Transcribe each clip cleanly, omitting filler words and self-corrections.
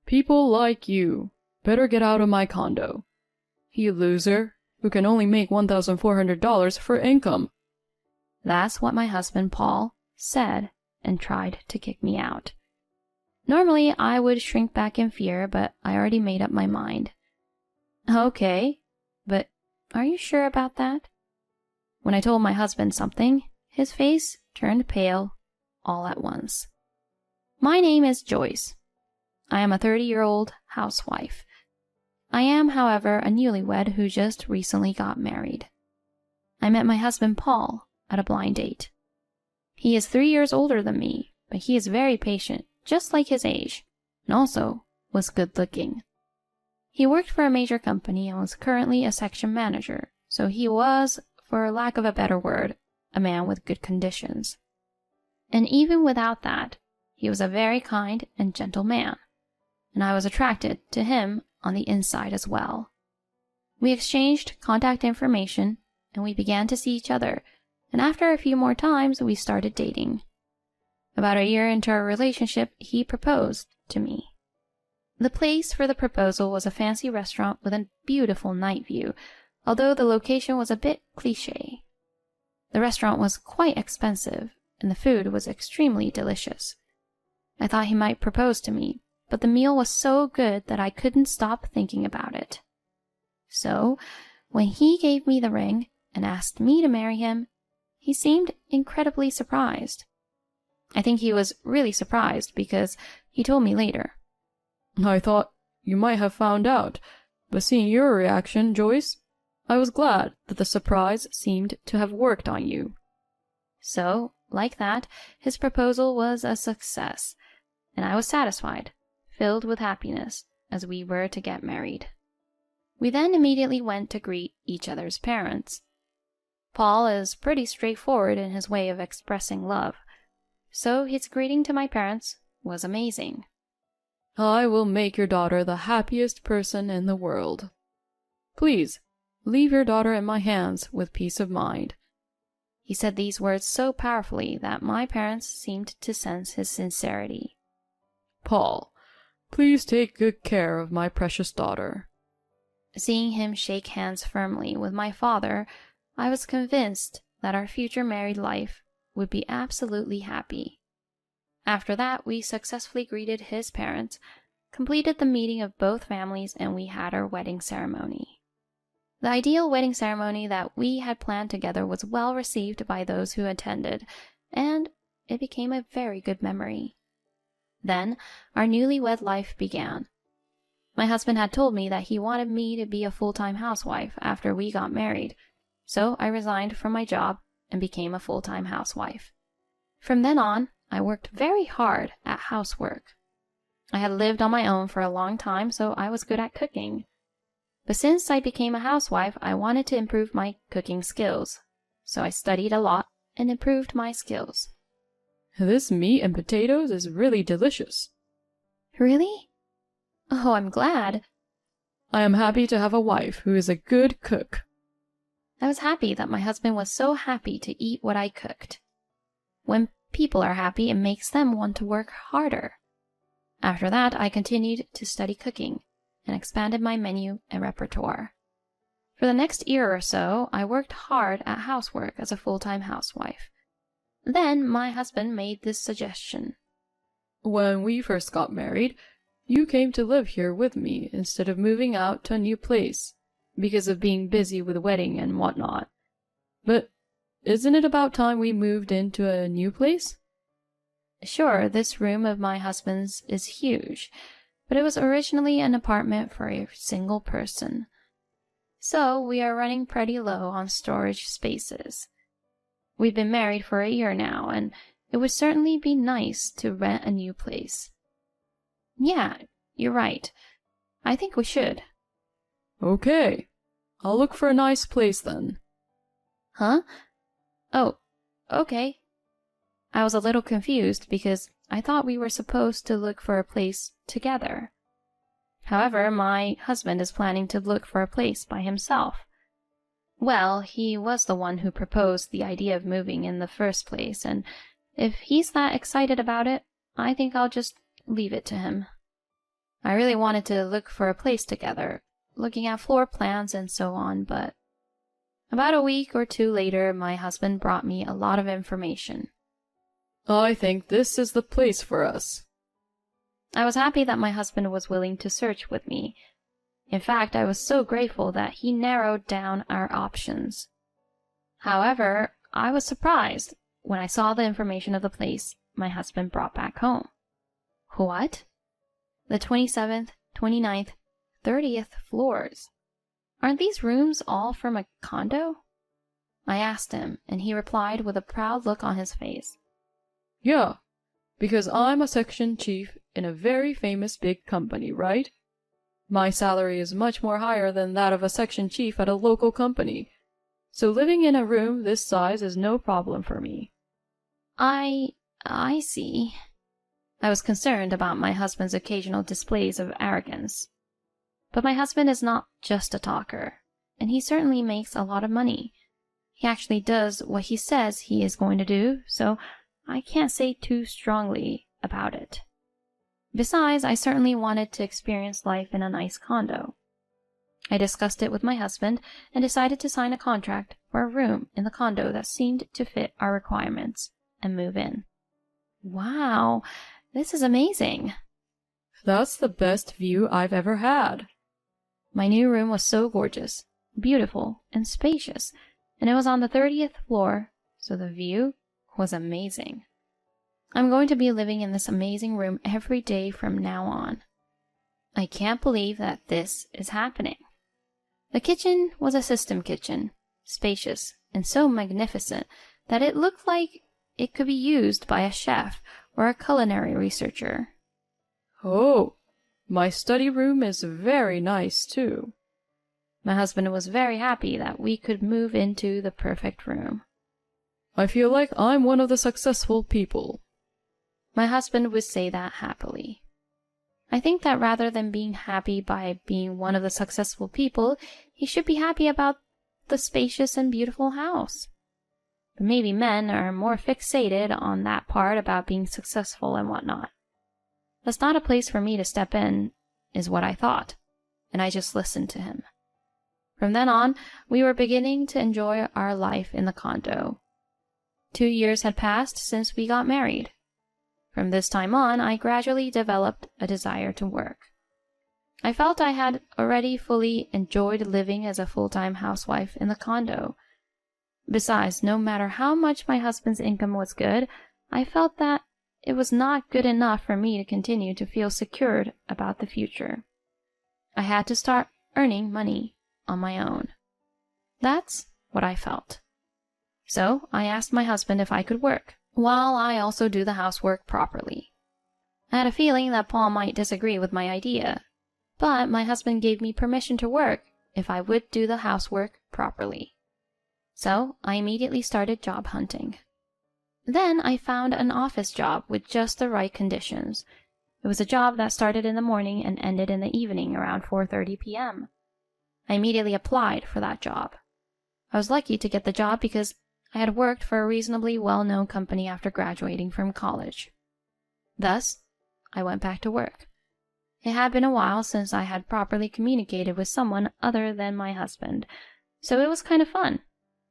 People like you better get out of my condo. You loser, who can only make $1,400 for income. That's what my husband, Paul, said and tried to kick me out. Normally, I would shrink back in fear, but I already made up my mind. Okay, but are you sure about that? When I told my husband something, his face turned pale all at once. My name is Joyce. I am a 30-year-old housewife. I am, however, a newlywed who just recently got married. I met my husband, Paul, at a blind date. He is 3 years older than me, but he is very patient, just like his age, and also was good-looking. He worked for a major company and was currently a section manager, so he was, for lack of a better word, a man with good conditions. And even without that, he was a very kind and gentle man, and I was attracted to him on the inside as well. We exchanged contact information, and we began to see each other, and after a few more times, we started dating. About a year into our relationship, he proposed to me. The place for the proposal was a fancy restaurant with a beautiful night view, although the location was a bit cliché. The restaurant was quite expensive, and the food was extremely delicious. I thought he might propose to me, but the meal was so good that I couldn't stop thinking about it. So, when he gave me the ring and asked me to marry him, he seemed incredibly surprised. I think he was really surprised because he told me later. I thought you might have found out, but seeing your reaction, Joyce, I was glad that the surprise seemed to have worked on you. So, like that, his proposal was a success, and I was satisfied, filled with happiness, as we were to get married. We then immediately went to greet each other's parents. Paul is pretty straightforward in his way of expressing love, so his greeting to my parents was amazing. I will make your daughter the happiest person in the world. Please, leave your daughter in my hands with peace of mind. He said these words so powerfully that my parents seemed to sense his sincerity. Paul, please take good care of my precious daughter. Seeing him shake hands firmly with my father, I was convinced that our future married life would be absolutely happy. After that, we successfully greeted his parents, completed the meeting of both families, and we had our wedding ceremony. The ideal wedding ceremony that we had planned together was well received by those who attended, and it became a very good memory. Then, our newlywed life began. My husband had told me that he wanted me to be a full-time housewife after we got married, so I resigned from my job and became a full-time housewife. From then on, I worked very hard at housework. I had lived on my own for a long time, so I was good at cooking. But since I became a housewife, I wanted to improve my cooking skills, so I studied a lot and improved my skills. This meat and potatoes is really delicious. Really? Oh, I'm glad. I am happy to have a wife who is a good cook. I was happy that my husband was so happy to eat what I cooked. When people are happy, it makes them want to work harder. After that, I continued to study cooking and expanded my menu and repertoire. For the next year or so, I worked hard at housework as a full-time housewife. Then my husband made this suggestion. When we first got married, you came to live here with me instead of moving out to a new place because of being busy with the wedding and whatnot. But isn't it about time we moved into a new place? Sure, this room of my husband's is huge, but it was originally an apartment for a single person. So we are running pretty low on storage spaces. We've been married for a year now, and it would certainly be nice to rent a new place. Yeah, you're right. I think we should. Okay. I'll look for a nice place then. Huh? Oh, okay. I was a little confused because I thought we were supposed to look for a place together. However, my husband is planning to look for a place by himself. Well, he was the one who proposed the idea of moving in the first place, and if he's that excited about it, I think I'll just leave it to him. I really wanted to look for a place together, looking at floor plans and so on, but about a week or two later, my husband brought me a lot of information. I think this is the place for us. I was happy that my husband was willing to search with me. In fact, I was so grateful that he narrowed down our options. However, I was surprised when I saw the information of the place my husband brought back home. What? The 27th, 29th, 30th floors. Aren't these rooms all from a condo? I asked him, and he replied with a proud look on his face. Yeah, because I'm a section chief in a very famous big company, right? My salary is much more higher than that of a section chief at a local company, so living in a room this size is no problem for me. I see. I was concerned about my husband's occasional displays of arrogance. But my husband is not just a talker, and he certainly makes a lot of money. He actually does what he says he is going to do, so I can't say too strongly about it. Besides, I certainly wanted to experience life in a nice condo. I discussed it with my husband and decided to sign a contract for a room in the condo that seemed to fit our requirements and move in. Wow, this is amazing. That's the best view I've ever had. My new room was so gorgeous, beautiful, and spacious, and it was on the 30th floor, so the view was amazing. I'm going to be living in this amazing room every day from now on. I can't believe that this is happening. The kitchen was a system kitchen, spacious and so magnificent that it looked like it could be used by a chef or a culinary researcher. Oh, my study room is very nice too. My husband was very happy that we could move into the perfect room. I feel like I'm one of the successful people. My husband would say that happily. I think that rather than being happy by being one of the successful people, he should be happy about the spacious and beautiful house. But maybe men are more fixated on that part about being successful and whatnot. That's not a place for me to step in, is what I thought, and I just listened to him. From then on, we were beginning to enjoy our life in the condo. 2 years had passed since we got married. From this time on, I gradually developed a desire to work. I felt I had already fully enjoyed living as a full-time housewife in the condo. Besides, no matter how much my husband's income was good, I felt that it was not good enough for me to continue to feel secured about the future. I had to start earning money on my own. That's what I felt. So I asked my husband if I could work, while I also do the housework properly. I had a feeling that Paul might disagree with my idea, but my husband gave me permission to work if I would do the housework properly. So I immediately started job hunting. Then I found an office job with just the right conditions. It was a job that started in the morning and ended in the evening around 4:30 p.m. I immediately applied for that job. I was lucky to get the job because I had worked for a reasonably well-known company after graduating from college. Thus, I went back to work. It had been a while since I had properly communicated with someone other than my husband, so it was kind of fun,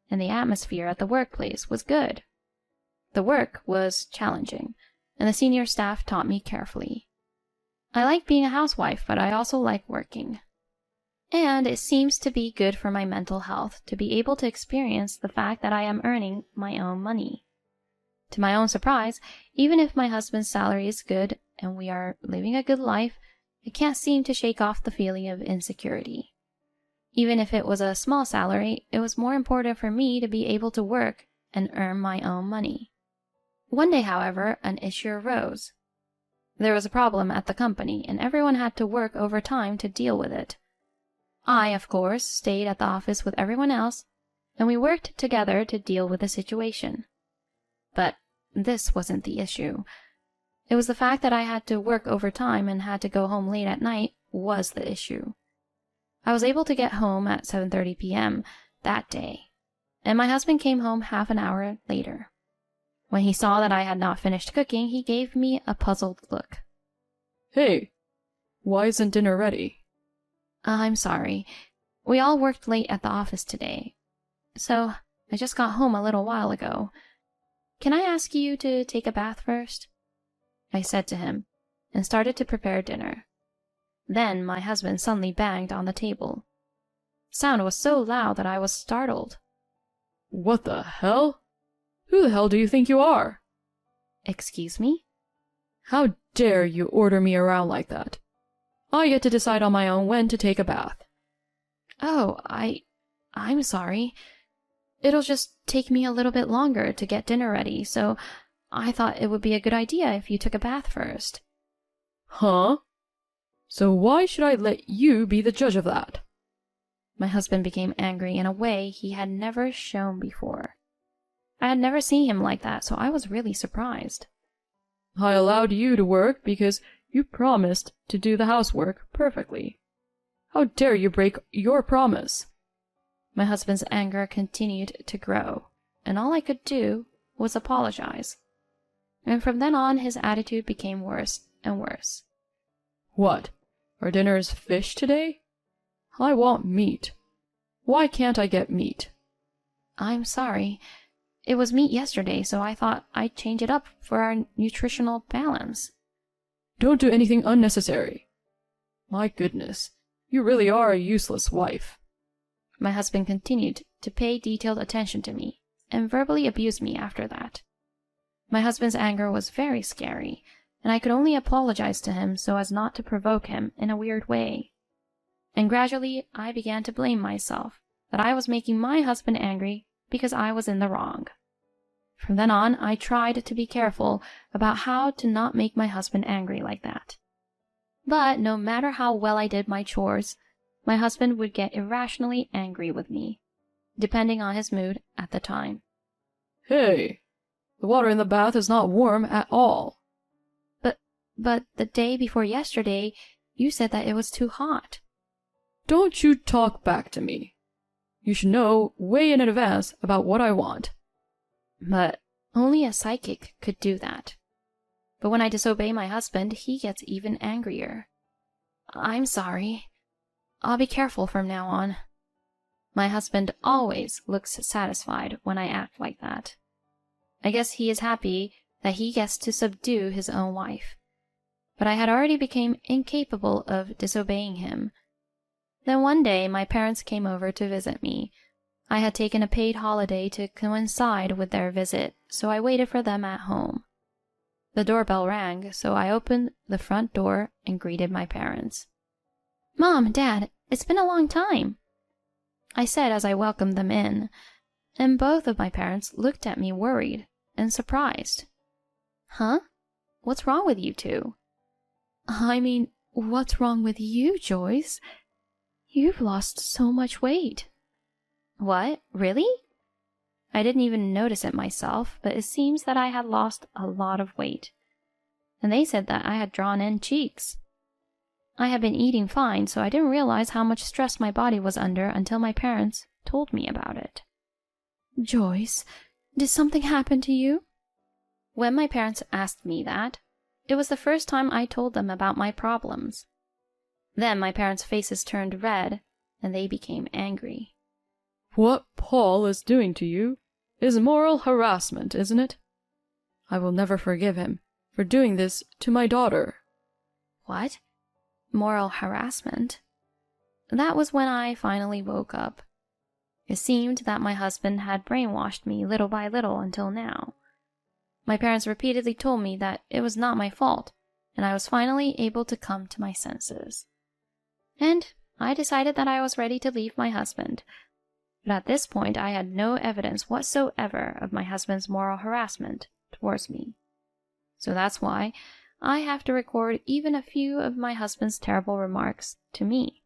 and the atmosphere at the workplace was good. The work was challenging, and the senior staff taught me carefully. I like being a housewife, but I also like working. And it seems to be good for my mental health to be able to experience the fact that I am earning my own money. To my own surprise, even if my husband's salary is good and we are living a good life, I can't seem to shake off the feeling of insecurity. Even if it was a small salary, it was more important for me to be able to work and earn my own money. One day, however, an issue arose. There was a problem at the company, and everyone had to work overtime to deal with it. I, of course, stayed at the office with everyone else, and we worked together to deal with the situation. But this wasn't the issue. It was the fact that I had to work overtime and had to go home late at night was the issue. I was able to get home at 7:30 p.m. that day, and my husband came home half an hour later. When he saw that I had not finished cooking, he gave me a puzzled look. Hey, Why isn't dinner ready? I'm sorry. We all worked late at the office today. So, I just got home a little while ago. Can I ask you to take a bath first? I said to him, and started to prepare dinner. Then my husband suddenly banged on the table. The sound was so loud that I was startled. What the hell? Who the hell do you think you are? Excuse me? How dare you order me around like that? I get to decide on my own when to take a bath. Oh, I'm sorry. It'll just take me a little bit longer to get dinner ready, so I thought it would be a good idea if you took a bath first. Huh? So why should I let you be the judge of that? My husband became angry in a way he had never shown before. I had never seen him like that, so I was really surprised. I allowed you to work because you promised to do the housework perfectly. How dare you break your promise? My husband's anger continued to grow, and all I could do was apologize. And from then on, his attitude became worse and worse. What? Our dinner is fish today? I want meat. Why can't I get meat? I'm sorry. It was meat yesterday, so I thought I'd change it up for our nutritional balance. Don't do anything unnecessary. My goodness, you really are a useless wife. My husband continued to pay detailed attention to me and verbally abused me after that. My husband's anger was very scary, and I could only apologize to him so as not to provoke him in a weird way. And gradually I began to blame myself that I was making my husband angry because I was in the wrong. From then on, I tried to be careful about how to not make my husband angry like that. But no matter how well I did my chores, my husband would get irrationally angry with me, depending on his mood at the time. Hey, the water in the bath is not warm at all. But the day before yesterday, you said that it was too hot. Don't you talk back to me. You should know way in advance about what I want. But only a psychic could do that. But when I disobey my husband, he gets even angrier. I'm sorry. I'll be careful from now on. My husband always looks satisfied when I act like that. I guess he is happy that he gets to subdue his own wife. But I had already become incapable of disobeying him. Then one day my parents came over to visit me. I had taken a paid holiday to coincide with their visit, so I waited for them at home. The doorbell rang, so I opened the front door and greeted my parents. "Mom, Dad, it's been a long time," I said as I welcomed them in, and both of my parents looked at me worried and surprised. "Huh? What's wrong with you two?" "I mean, what's wrong with you, Joyce? You've lost so much weight." "What? Really?" I didn't even notice it myself, but it seems that I had lost a lot of weight. And they said that I had drawn in cheeks. I had been eating fine, so I didn't realize how much stress my body was under until my parents told me about it. "Joyce, did something happen to you?" When my parents asked me that, it was the first time I told them about my problems. Then my parents' faces turned red, and they became angry. What Paul is doing to you is moral harassment, isn't it? I will never forgive him for doing this to my daughter. What? Moral harassment? That was when I finally woke up. It seemed that my husband had brainwashed me little by little until now. My parents repeatedly told me that it was not my fault, and I was finally able to come to my senses. And I decided that I was ready to leave my husband. But at this point I had no evidence whatsoever of my husband's moral harassment towards me. So that's why I have to record even a few of my husband's terrible remarks to me.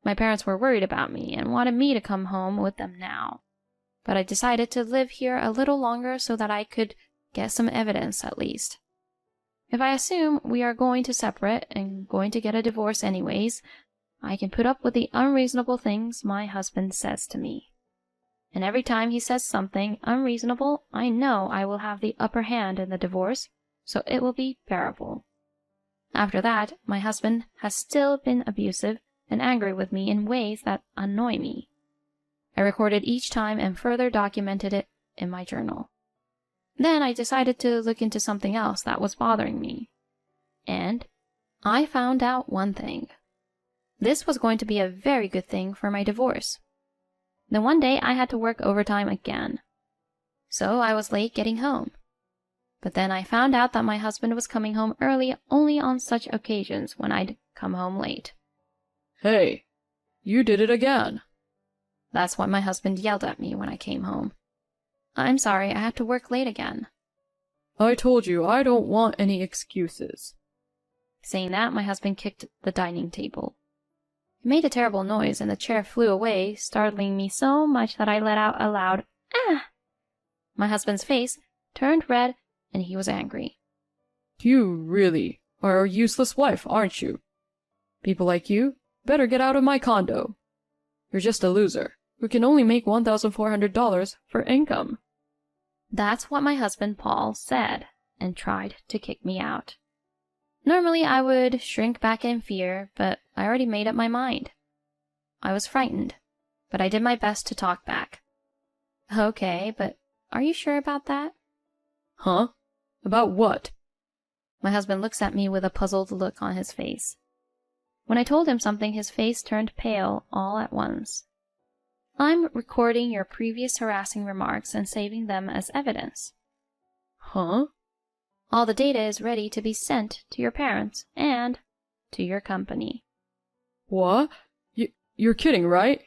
My parents were worried about me and wanted me to come home with them now. But I decided to live here a little longer so that I could get some evidence at least. If I assume we are going to separate and going to get a divorce anyways, I can put up with the unreasonable things my husband says to me. And every time he says something unreasonable, I know I will have the upper hand in the divorce, so it will be bearable. After that, my husband has still been abusive and angry with me in ways that annoy me. I recorded each time and further documented it in my journal. Then I decided to look into something else that was bothering me. And I found out one thing. This was going to be a very good thing for my divorce. Then one day I had to work overtime again. So I was late getting home. But then I found out that my husband was coming home early only on such occasions when I'd come home late. Hey, you did it again. That's what my husband yelled at me when I came home. I'm sorry, I had to work late again. I told you I don't want any excuses. Saying that, my husband kicked the dining table. It made a terrible noise and the chair flew away, startling me so much that I let out a loud, "Ah!" My husband's face turned red and he was angry. You really are a useless wife, aren't you? People like you better get out of my condo. You're just a loser who can only make $1,400 for income. That's what my husband Paul said and tried to kick me out. Normally I would shrink back in fear, but I already made up my mind. I was frightened, but I did my best to talk back. Okay, but are you sure about that? Huh? About what? My husband looks at me with a puzzled look on his face. When I told him something, his face turned pale all at once. I'm recording your previous harassing remarks and saving them as evidence. Huh? All the data is ready to be sent to your parents and to your company. What? You're kidding, right?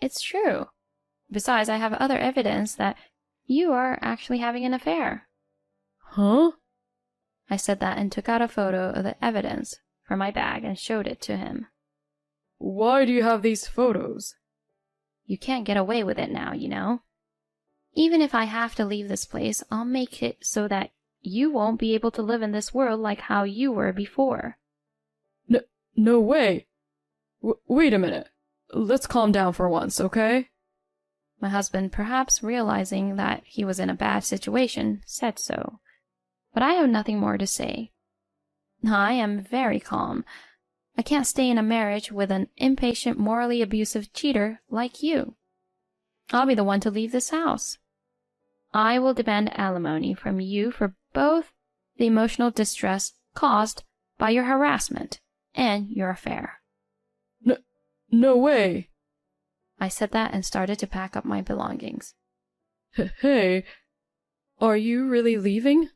It's true. Besides, I have other evidence that you are actually having an affair. Huh? I said that and took out a photo of the evidence from my bag and showed it to him. Why do you have these photos? You can't get away with it now, you know. Even if I have to leave this place, I'll make it so that you won't be able to live in this world like how you were before. No way. Wait a minute. Let's calm down for once, okay? My husband, perhaps realizing that he was in a bad situation, said so. But I have nothing more to say. I am very calm. I can't stay in a marriage with an impatient, morally abusive cheater like you. I'll be the one to leave this house. I will demand alimony from you for both the emotional distress caused by your harassment and your affair. No way. I said that and started to pack up my belongings. Hey, are you really leaving?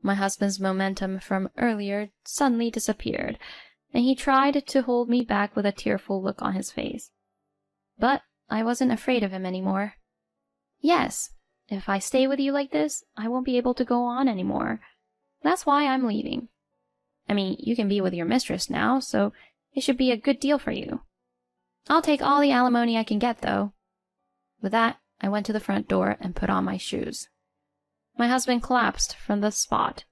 My husband's momentum from earlier suddenly disappeared, and he tried to hold me back with a tearful look on his face. But I wasn't afraid of him anymore. Yes, if I stay with you like this, I won't be able to go on anymore. That's why I'm leaving. I mean, you can be with your mistress now, so it should be a good deal for you. I'll take all the alimony I can get, though. With that, I went to the front door and put on my shoes. My husband collapsed from the spot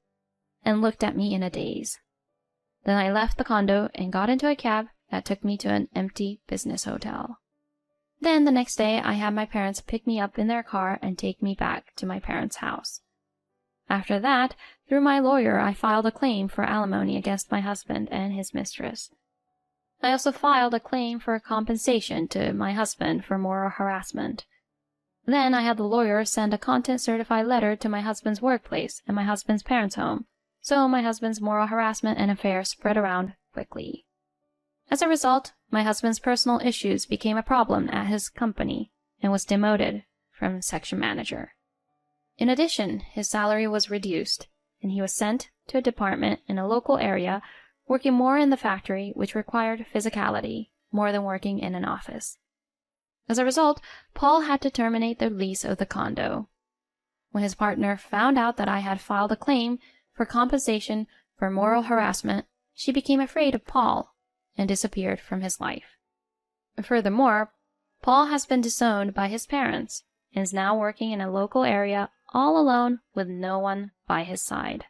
and looked at me in a daze. Then I left the condo and got into a cab that took me to an empty business hotel. Then the next day, I had my parents pick me up in their car and take me back to my parents' house. After that, through my lawyer, I filed a claim for alimony against my husband and his mistress. I also filed a claim for compensation to my husband for moral harassment. Then I had the lawyer send a content-certified letter to my husband's workplace and my husband's parents' home, so my husband's moral harassment and affair spread around quickly. As a result, my husband's personal issues became a problem at his company and was demoted from section manager. In addition, his salary was reduced, and he was sent to a department in a local area working more in the factory, which required physicality more than working in an office. As a result, Paul had to terminate the lease of the condo. When his partner found out that I had filed a claim for compensation for moral harassment, she became afraid of Paul and disappeared from his life. Furthermore, Paul has been disowned by his parents and is now working in a local area all alone with no one by his side.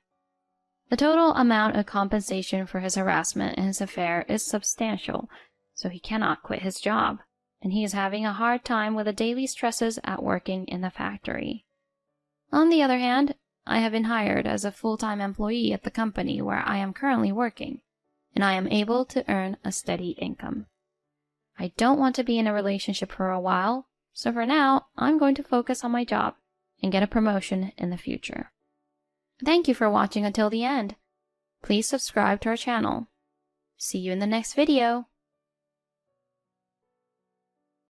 The total amount of compensation for his harassment and his affair is substantial, so he cannot quit his job, and he is having a hard time with the daily stresses at working in the factory. On the other hand, I have been hired as a full-time employee at the company where I am currently working, and I am able to earn a steady income. I don't want to be in a relationship for a while, so for now, I'm going to focus on my job and get a promotion in the future. Thank you for watching until the end. Please subscribe to our channel. See you in the next video.